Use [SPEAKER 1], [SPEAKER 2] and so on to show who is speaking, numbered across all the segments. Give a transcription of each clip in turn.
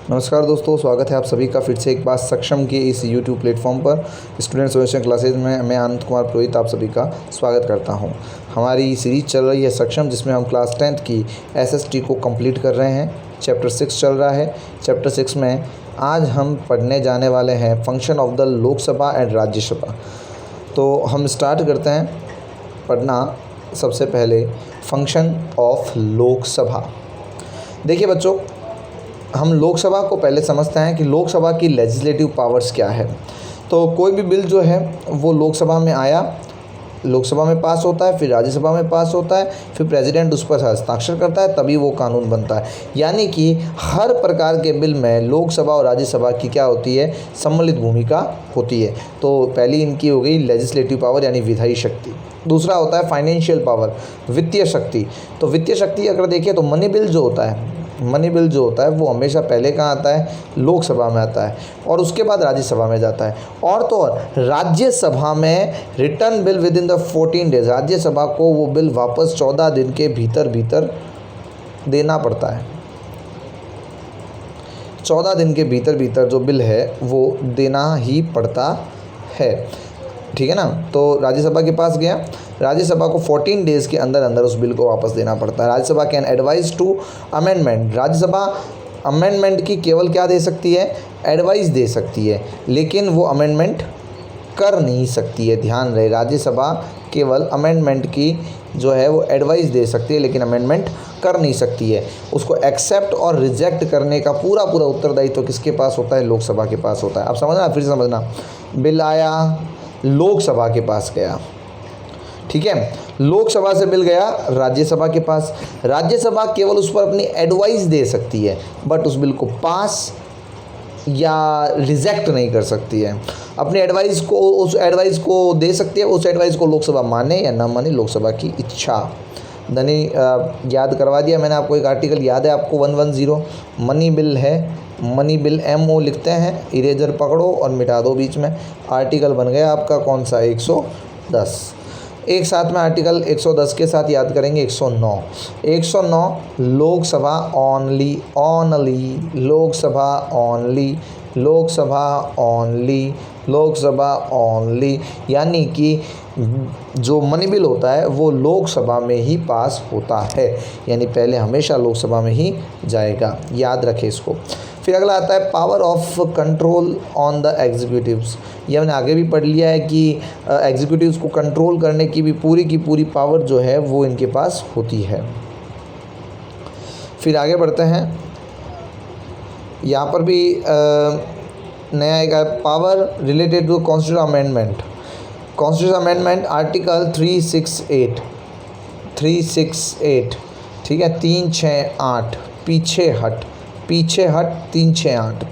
[SPEAKER 1] नमस्कार दोस्तों, स्वागत है आप सभी का फिर से एक बार सक्षम के इस YouTube प्लेटफॉर्म पर स्टूडेंट सॉल्यूशन क्लासेज में मैं आनंद कुमार पुरोहित आप सभी का स्वागत करता हूं। हमारी सीरीज़ चल रही है सक्षम, जिसमें हम क्लास 10th की SST को कंप्लीट कर रहे हैं। चैप्टर 6 चल रहा है। चैप्टर 6 में आज हम पढ़ने जाने वाले हैं function of the Lok Sabha and Rajya Sabha. तो हम स्टार्ट करते हैं पढ़ना। सबसे पहले फंक्शन ऑफ लोकसभा। देखिए बच्चों, हम लोकसभा को पहले समझते हैं कि लोकसभा की लेजिस्लेटिव पावर्स क्या है। तो कोई भी बिल जो है वो लोकसभा में आया, लोकसभा में पास होता है, फिर राज्यसभा में पास होता है, फिर प्रेसिडेंट उस पर हस्ताक्षर करता है, तभी वो कानून बनता है। यानी कि हर प्रकार के बिल में लोकसभा और राज्यसभा की क्या होती है, सम्मिलित भूमिका होती है। तो पहली इनकी हो गई लेजिस्लेटिव पावर यानी विधायी शक्ति। दूसरा होता है फाइनेंशियल पावर, वित्तीय शक्ति। तो वित्तीय शक्ति अगर देखिए तो मनी बिल जो होता है, मनी बिल जो होता है वो हमेशा पहले कहाँ आता है, लोकसभा में आता है और उसके बाद राज्यसभा में जाता है। और तो और राज्यसभा में return bill with in the 14 days, Rajya Sabha को वो बिल वापस 14 दिन के भीतर भीतर देना पड़ता है। 14 दिन के भीतर भीतर जो बिल है वो देना ही पड़ता है, ठीक है ना। तो राज्यसभा के पास गया, राज्यसभा को 14 डेज़ के अंदर अंदर उस बिल को वापस देना पड़ता है। Rajya Sabha can advise to amendment, Rajya Sabha amendment की केवल क्या दे सकती है, एडवाइस दे सकती है, लेकिन वो अमेंडमेंट कर नहीं सकती है। ध्यान रहे, राज्यसभा केवल अमेंडमेंट की जो है वो एडवाइस दे सकती है, लेकिन अमेंडमेंट कर नहीं सकती है। उसको एक्सेप्ट और रिजेक्ट करने का पूरा उत्तरदायित्व तो किसके पास होता है, लोकसभा के पास होता है। अब समझना, फिर से समझना, बिल आया, लोकसभा के पास गया, ठीक है, लोकसभा से बिल गया राज्यसभा के पास। राज्यसभा केवल उस पर अपनी एडवाइस दे सकती है, बट उस बिल को पास या रिजेक्ट नहीं कर सकती है। अपनी एडवाइस को, उस एडवाइस को दे सकती है, उस एडवाइस को लोकसभा माने या ना माने, लोकसभा की इच्छा। धनी याद करवा दिया मैंने आपको, एक आर्टिकल याद है आपको 110 मनी बिल है, मनी बिल MO लिखते हैं, इरेजर पकड़ो और मिटा दो बीच में। आर्टिकल बन गया आपका कौन सा, 110। एक साथ में आर्टिकल 110 के साथ याद करेंगे 109 Lok Sabha only, Lok Sabha only, Lok Sabha only, Lok Sabha only. यानी कि जो मनी बिल होता है वो लोकसभा में ही पास होता है, यानी पहले हमेशा लोकसभा में ही जाएगा, याद रखें इसको। फिर अगला आता है power of control on the executives. ये हमने आगे भी पढ़ लिया है कि एग्जीक्यूटिव्स को कंट्रोल करने की भी पूरी की पूरी पावर जो है वो इनके पास होती है। फिर आगे बढ़ते हैं, यहाँ पर भी नया एक power related to constitution amendment. Constitution amendment article 368, ठीक है, 368, पीछे हट 368।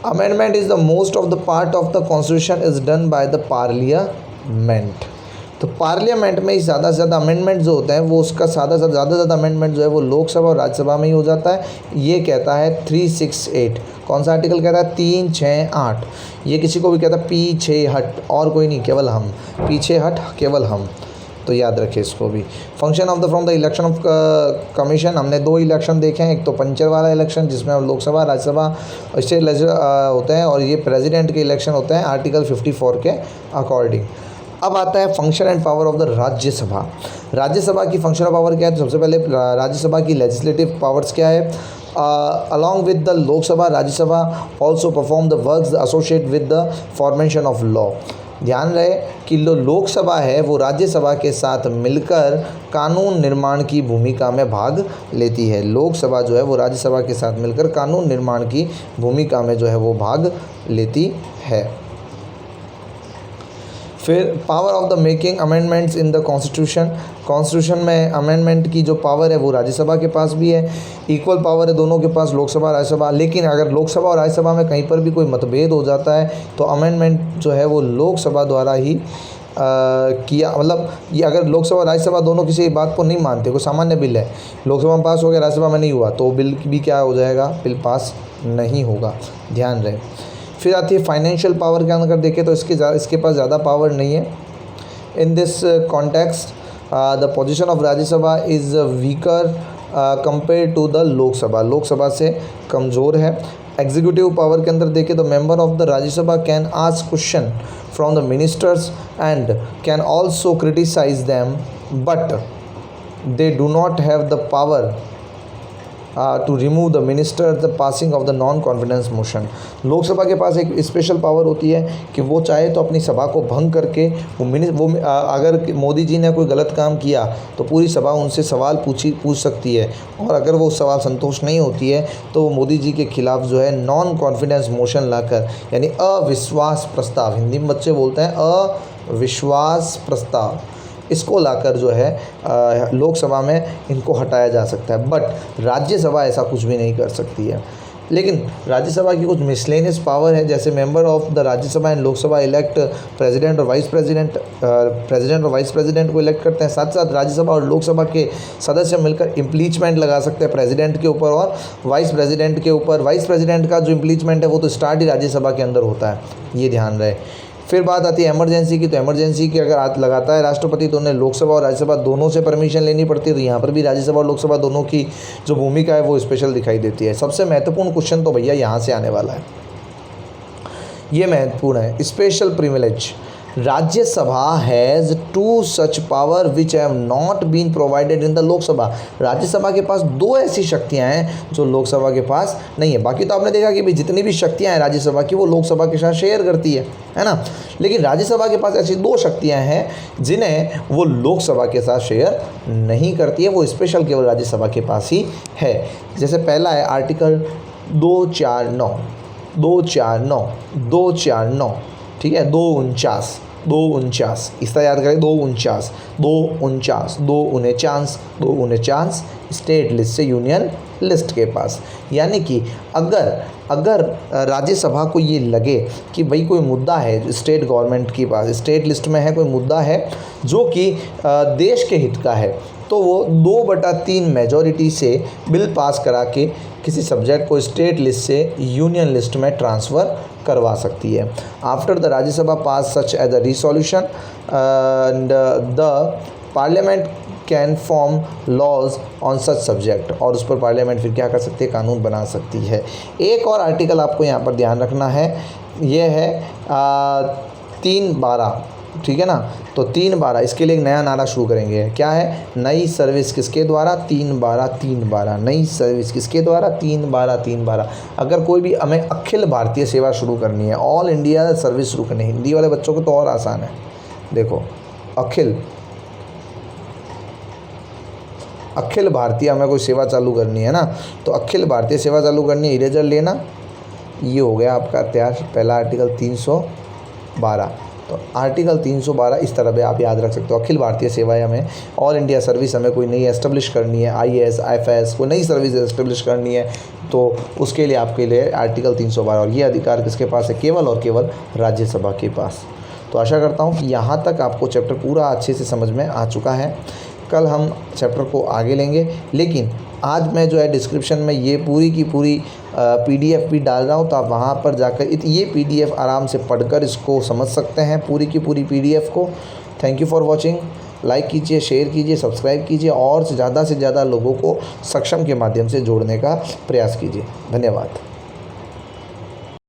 [SPEAKER 1] Amendment is the most of the part of the constitution is done by the parliament. तो पार्लियामेंट में ही ज़्यादा से ज़्यादा अमेंडमेंट जो होते हैं वो उसका ज़्यादा से ज़्यादा अमेंडमेंट जो है वो लोकसभा और राज्यसभा में ही हो जाता है। ये कहता है 368, कौन सा आर्टिकल कहता है, 368। ये किसी को भी कहता है पीछे हट, और कोई नहीं, केवल हम, पीछे हट केवल हम। तो याद रखें इसको भी। Function of the from the election of commission, हमने 2 इलेक्शन देखे हैं, एक तो पंचर वाला इलेक्शन जिसमें हम लोकसभा राज्यसभा स्टेट होते हैं, और ये प्रेसिडेंट के इलेक्शन होते हैं आर्टिकल 54 के अकॉर्डिंग। अब आता है function and power of the Rajya Sabha. Rajya Sabha की फंक्शन और पावर क्या है, तो सबसे पहले राज्यसभा की लेजिस्लेटिव पावर्स क्या है। along with the Lok Sabha, Rajya Sabha also perform the works associated with the formation of law। ध्यान रहे कि लोकसभा है वो राज्यसभा के साथ मिलकर कानून निर्माण की भूमिका में भाग लेती है। लोकसभा जो है वो राज्यसभा के साथ मिलकर कानून निर्माण की भूमिका में जो है वो भाग लेती है। फिर power of the making amendments in the constitution में अमेंडमेंट की जो पावर है वो राज्यसभा के पास भी है। इक्वल पावर है दोनों के पास, लोकसभा राज्यसभा। लेकिन अगर लोकसभा और राज्यसभा में कहीं पर भी कोई मतभेद हो जाता है तो अमेंडमेंट जो है वो लोकसभा द्वारा ही किया, मतलब ये अगर लोकसभा और राज्यसभा दोनों किसी बात को नहीं मानते, कोई सामान्य बिल है, लोकसभा में पास हो गया, राज्यसभा में नहीं हुआ, तो बिल भी क्या हो जाएगा, बिल पास नहीं होगा। ध्यान रहे। फिर आती है फाइनेंशियल पावर के अंदर देखें तो इसके पास ज़्यादा पावर नहीं है। In this context the position of Rajya Sabha is weaker compare to the Lok Sabha, Lok Sabha से कमज़ोर है। एग्जीक्यूटिव पावर के अंदर देखें तो member of the Rajya Sabha can ask question from the ministers and can also criticise them but they do not have the power to remove the minister the passing of the non confidence motion. Lok Sabha के पास एक special power होती है कि वो चाहे तो अपनी सभा को भंग करके अगर मोदी जी ने कोई गलत काम किया तो पूरी सभा उनसे सवाल पूछ सकती है, और अगर वो सवाल संतोष नहीं होती है तो वो मोदी जी के खिलाफ जो है नॉन कॉन्फिडेंस मोशन लाकर, यानी अविश्वास प्रस्ताव, हिंदी में बच्चे बोलते हैं अविश्वास प्रस्ताव, इसको लाकर जो है लोकसभा में इनको हटाया जा सकता है। बट राज्यसभा ऐसा कुछ भी नहीं कर सकती है। लेकिन राज्यसभा की कुछ मिसलेनियस पावर है, जैसे member of the Rajya Sabha and Lok Sabha elect president और वाइस प्रेसिडेंट को इलेक्ट करते हैं। साथ साथ राज्यसभा और लोकसभा के सदस्य मिलकर इम्पीचमेंट लगा सकते हैं प्रेसिडेंट के ऊपर और वाइस प्रेसिडेंट के ऊपर। वाइस प्रेसिडेंट का जो इम्पीचमेंट है वो तो स्टार्ट ही राज्यसभा के अंदर होता है, ये ध्यान रहे। फिर बात आती है इमरजेंसी की, तो इमरजेंसी की अगर हाथ लगाता है राष्ट्रपति तो उन्हें लोकसभा और राज्यसभा दोनों से परमिशन लेनी पड़ती है। तो यहाँ पर भी राज्यसभा और लोकसभा दोनों की जो भूमिका है वो स्पेशल दिखाई देती है। सबसे महत्वपूर्ण क्वेश्चन तो भैया यहाँ से आने वाला है, ये महत्वपूर्ण है। Special privilege, Rajya Sabha has to such power which have not been provided in the Lok Sabha. Rajya Sabha के पास दो ऐसी शक्तियां हैं जो लोकसभा के पास नहीं है। बाकी तो आपने देखा कि भाई जितनी भी शक्तियां हैं राज्यसभा की वो लोकसभा के साथ शेयर करती है ना। लेकिन राज्यसभा के पास ऐसी दो शक्तियां हैं जिन्हें वो लोकसभा के साथ शेयर नहीं करती है, वो स्पेशल केवल राज्यसभा के पास ही है। जैसे पहला है आर्टिकल 249, ठीक है, 249 इस तरह याद करें, 249 स्टेट लिस्ट से यूनियन लिस्ट के पास। यानी कि अगर राज्यसभा को ये लगे कि भाई कोई मुद्दा है स्टेट गवर्नमेंट के पास, स्टेट लिस्ट में है कोई मुद्दा है जो कि देश के हित का है, तो वो 2/3 मेजॉरिटी से बिल पास करा के किसी सब्जेक्ट को स्टेट लिस्ट से यूनियन लिस्ट में ट्रांसफ़र करवा सकती है। After the Rajya Sabha pass such as a resolution the parliament can form laws on such subject, और उस पर पार्लियामेंट फिर क्या कर सकती है, कानून बना सकती है। एक और आर्टिकल आपको यहाँ पर ध्यान रखना है, ये है 3/12, ठीक है ना। तो 3/12 इसके लिए एक नया नारा शुरू करेंगे, क्या है, नई सर्विस किसके द्वारा, 3/12 नई सर्विस किसके द्वारा, 3/12। अगर कोई भी हमें अखिल भारतीय सेवा शुरू करनी है, ऑल इंडिया सर्विस शुरू करनी है, हिंदी वाले बच्चों को तो और आसान है। देखो अखिल भारतीय हमें कोई सेवा चालू करनी है ना, तो अखिल भारतीय सेवा चालू करनी है, इरेजर लेना, ये हो गया आपका तैयार। पहला आर्टिकल 312, तो आर्टिकल 312 इस तरह पे आप याद रख सकते हो। अखिल भारतीय सेवाएं हमें, ऑल इंडिया सर्विस हमें कोई नई एस्टेब्लिश करनी है, IAS IFS कोई नई सर्विस एस्टेब्लिश करनी है, तो उसके लिए आपके लिए आर्टिकल 312, और ये अधिकार किसके पास है, केवल और केवल राज्यसभा के पास। तो आशा करता हूँ कि यहाँ तक आपको चैप्टर पूरा अच्छे से समझ में आ चुका है। कल हम चैप्टर को आगे लेंगे, लेकिन आज मैं जो है डिस्क्रिप्शन में ये पूरी की पूरी PDF भी डाल रहा हूँ, तो आप वहाँ पर जाकर ये PDF आराम से पढ़कर इसको समझ सकते हैं, पूरी की पूरी PDF को। Thank you for watching. Like कीजिए, शेयर कीजिए, सब्सक्राइब कीजिए और ज़्यादा से ज़्यादा लोगों को सक्षम के माध्यम से जोड़ने का प्रयास कीजिए। धन्यवाद।